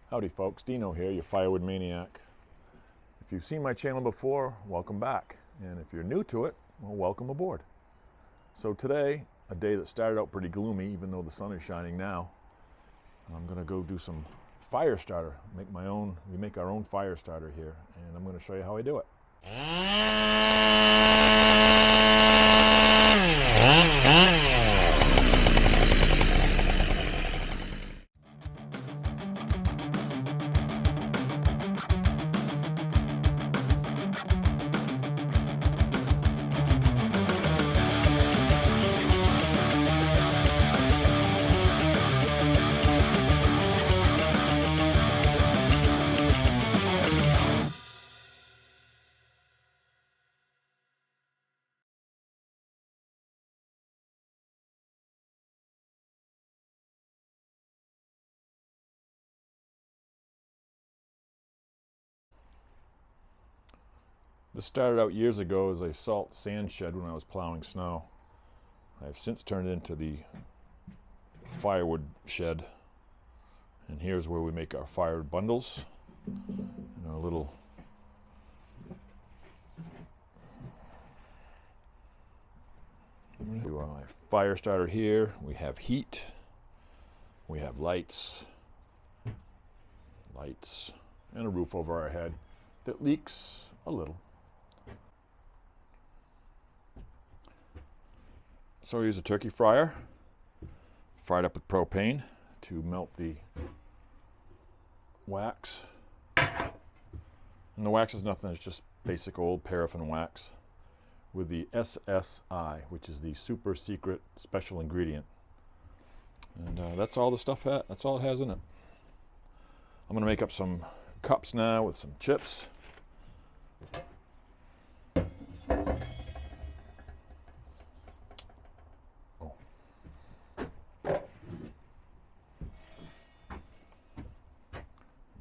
Howdy folks, Dino here, your Firewood Maniac. If you've seen my channel before, welcome back. And if you're new to it, well, welcome aboard. So today, a day that started out pretty gloomy, even though the sun is shining now, I'm gonna go do some fire starter. We make our own fire starter here, and I'm gonna show you how I do it. This started out years ago as a salt sand shed when I was plowing snow. I've since turned it into the firewood shed. And here's where we make our firewood bundles and our little my fire starter here. We have heat, we have lights, and a roof over our head that leaks a little. So I use a turkey fryer, fired up with propane to melt the wax. And the wax is nothing, it's just basic old paraffin wax with the SSI, which is the super secret special ingredient. And that's all the stuff, that's all it has in it. I'm gonna make up some cups now with some chips.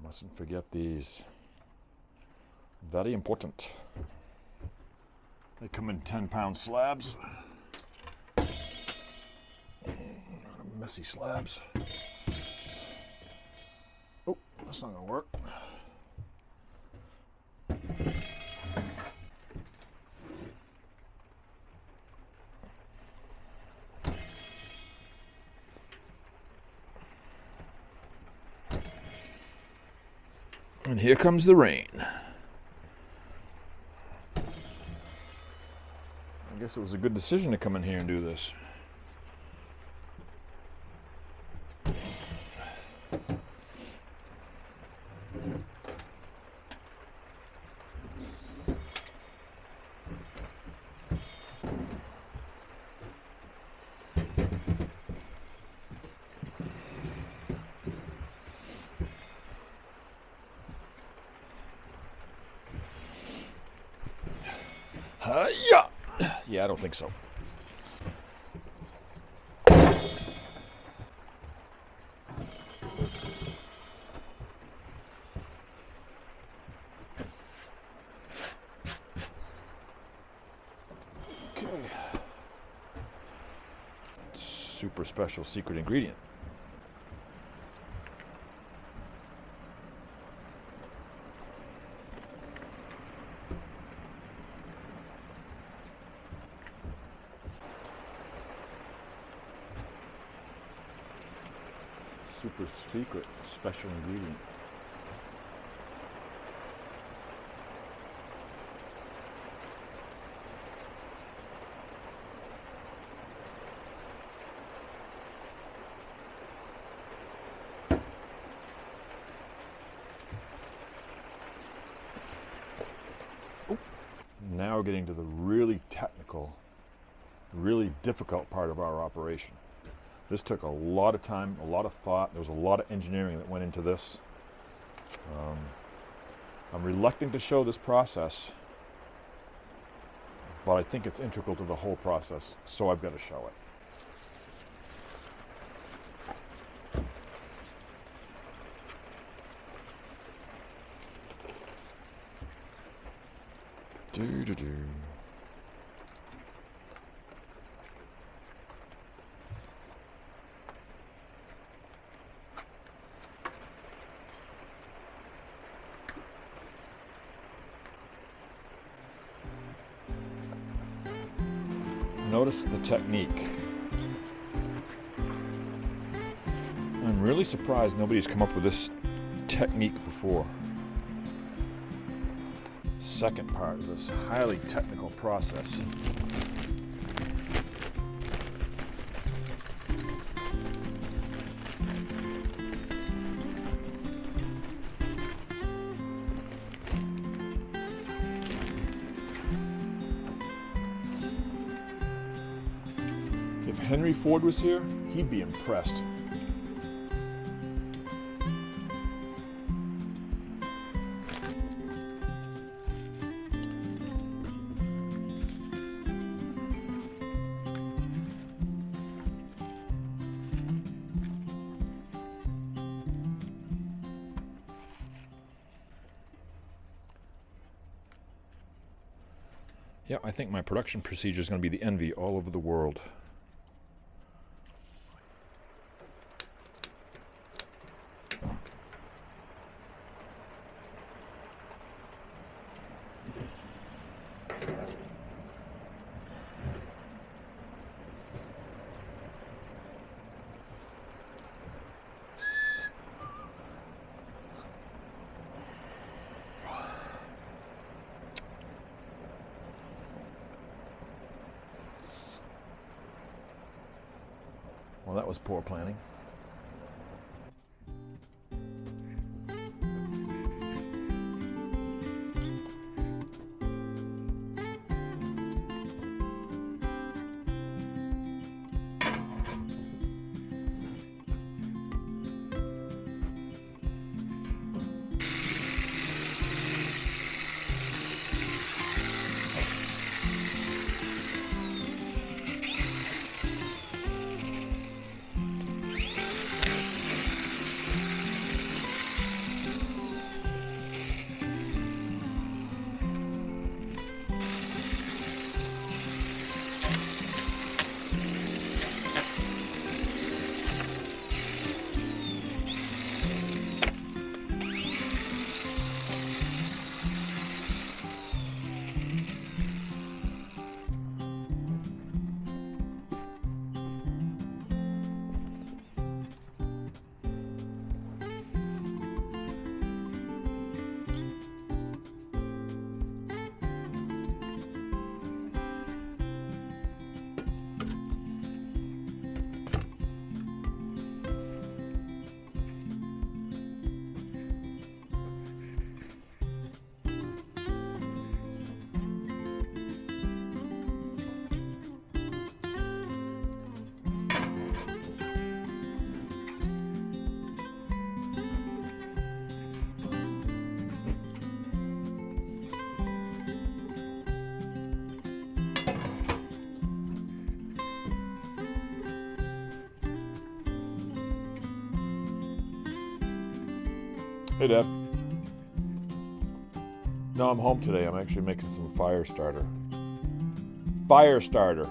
Mustn't forget these. Very important. They come in 10-pound slabs. Messy slabs. Oh, that's not gonna work. And here comes the rain. I guess it was a good decision to come in here and do this. Yeah, I don't think so. Okay. Super special secret ingredient. Super secret special ingredient. Now we're getting to the really technical, really difficult part of our operation. This took a lot of time, a lot of thought. There was a lot of engineering that went into this. I'm reluctant to show this process, but I think it's integral to the whole process, so I've got to show it. Do-do-do. notice the technique. I'm really surprised nobody's come up with this technique before. Second part of this highly technical process. If Henry Ford was here, he'd be impressed. Yeah, I think my production procedure is going to be the envy all over the world. Well, that was poor planning. Hey, Dad. No, I'm home today. I'm actually making some fire starter. Fire starter.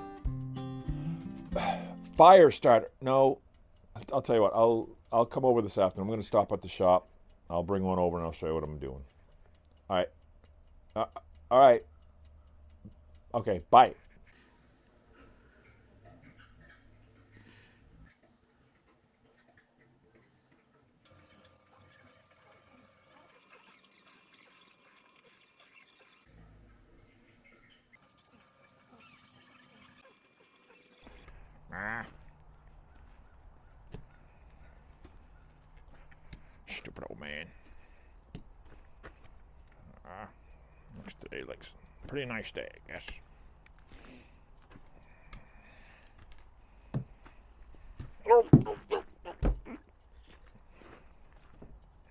Fire starter. No, I'll tell you what. I'll come over this afternoon. I'm going to stop at the shop. I'll bring one over and I'll show you what I'm doing. All right. All right. Okay. Bye. Stupid old man. Looks today like a pretty nice day, I guess.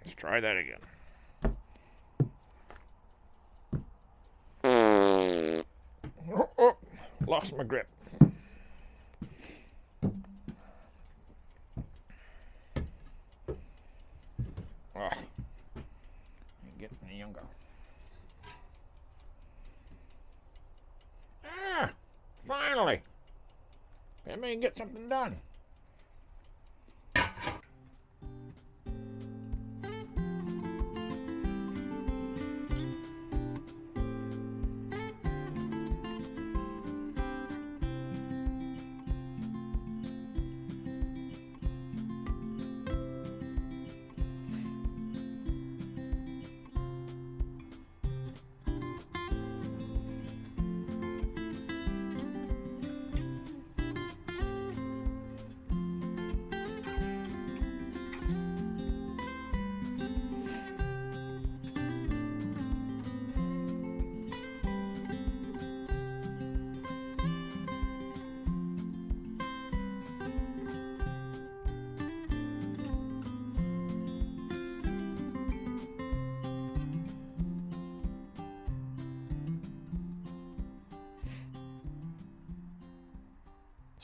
Let's try that again. Oh, lost my grip. Ain't getting any younger. Finally! Let me get something done.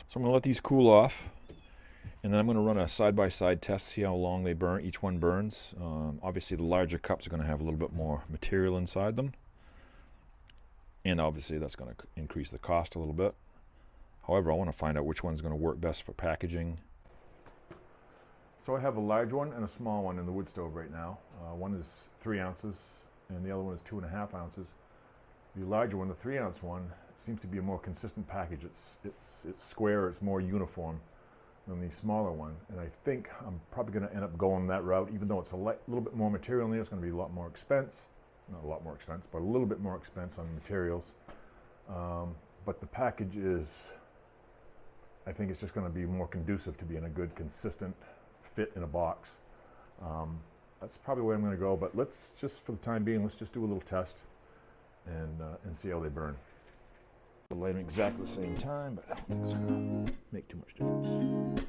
So I'm going to let these cool off, and then I'm going to run a side-by-side test, see how long they burn. Each one burns. Obviously the larger cups are going to have a little bit more material inside them, and obviously that's going to increase the cost a little bit. However, I want to find out which one's going to work best for packaging. So I have a large one and a small one in the wood stove right now. One is 3 ounces and the other one is 2.5 ounces. The larger one, the 3-ounce one, seems to be a more consistent package. It's square, it's more uniform than the smaller one. And I think I'm probably going to end up going that route, even though it's a little bit more material in there. It's going to be a lot more expense. Not a lot more expense, but a little bit more expense on materials. But the package is, I think it's just going to be more conducive to being a good, consistent fit in a box. That's probably where I'm going to go, but let's just, for the time being, let's just do a little test and see how they burn. We'll light them exactly the same time, but I don't think it's going to make too much difference.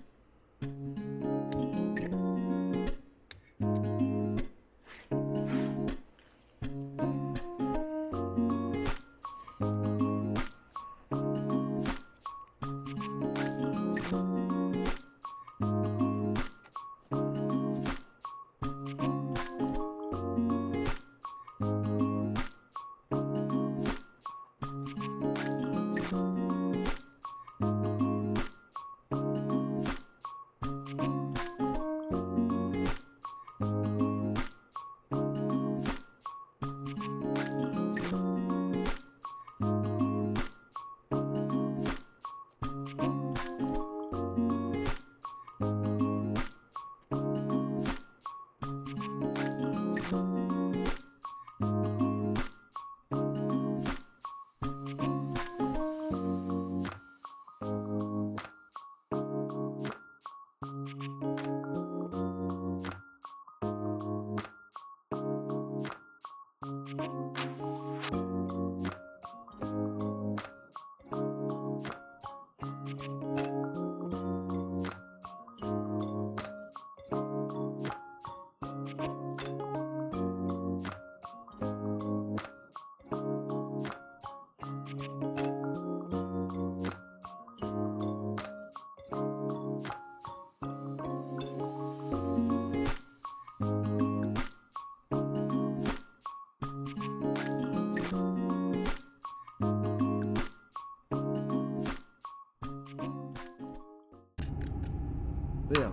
Yeah,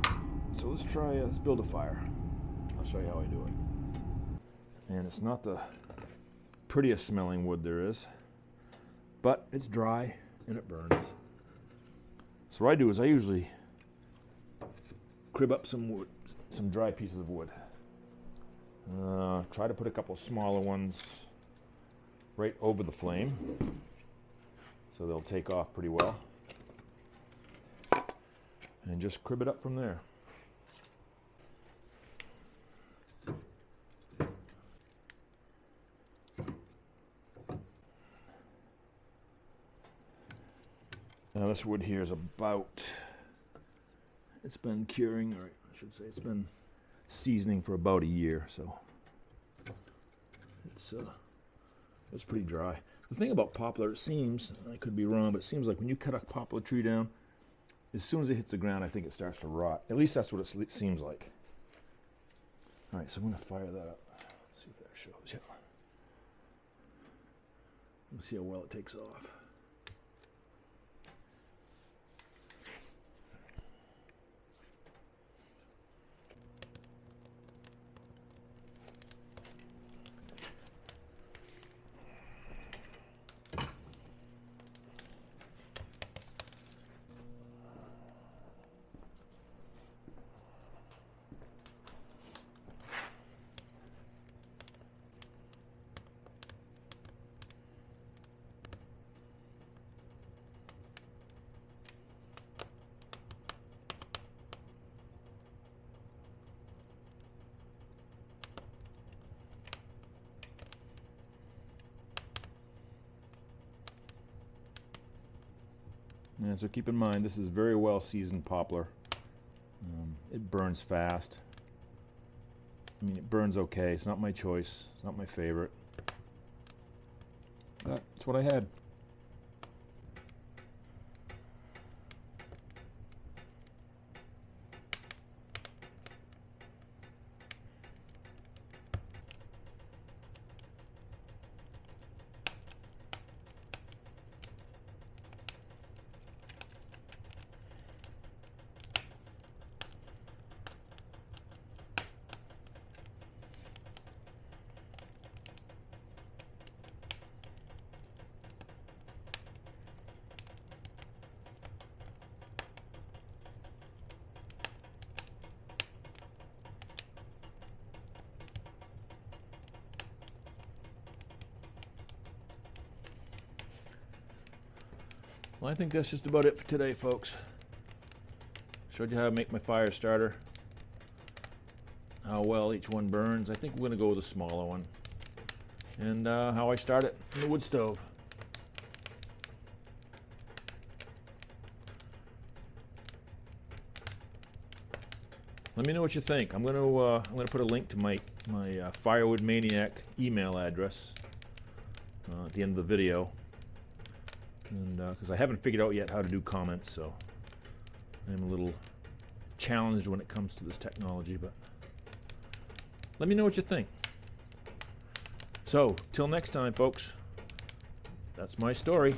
so let's build a fire. I'll show you how I do it. And it's not the prettiest smelling wood there is, but it's dry and it burns. So what I do is I usually crib up some wood, some dry pieces of wood. Try to put a couple smaller ones right over the flame so they'll take off pretty well. And just crib it up from there. Now this wood here is about, it's been curing, or I should say it's been seasoning for about a year, so it's pretty dry. The thing about poplar, it seems, I could be wrong, but it seems like when you cut a poplar tree down, as soon as it hits the ground, I think it starts to rot. At least that's what it seems like. All right, so I'm going to fire that up. See if that shows. Yeah. Let's see how well it takes off. And so keep in mind, this is very well seasoned poplar. It burns fast. I mean, it burns okay. It's not my choice. It's not my favorite. But it's what I had. Well, I think that's just about it for today, folks. Showed you how to make my fire starter, how well each one burns. I think we're going to go with a smaller one, and how I start it in the wood stove. Let me know what you think. I'm gonna put a link to my Firewood Mainiac email address at the end of the video, and because I haven't figured out yet how to do comments, so I'm a little challenged when it comes to this technology. But let me know what you think. So till next time, folks. That's my story.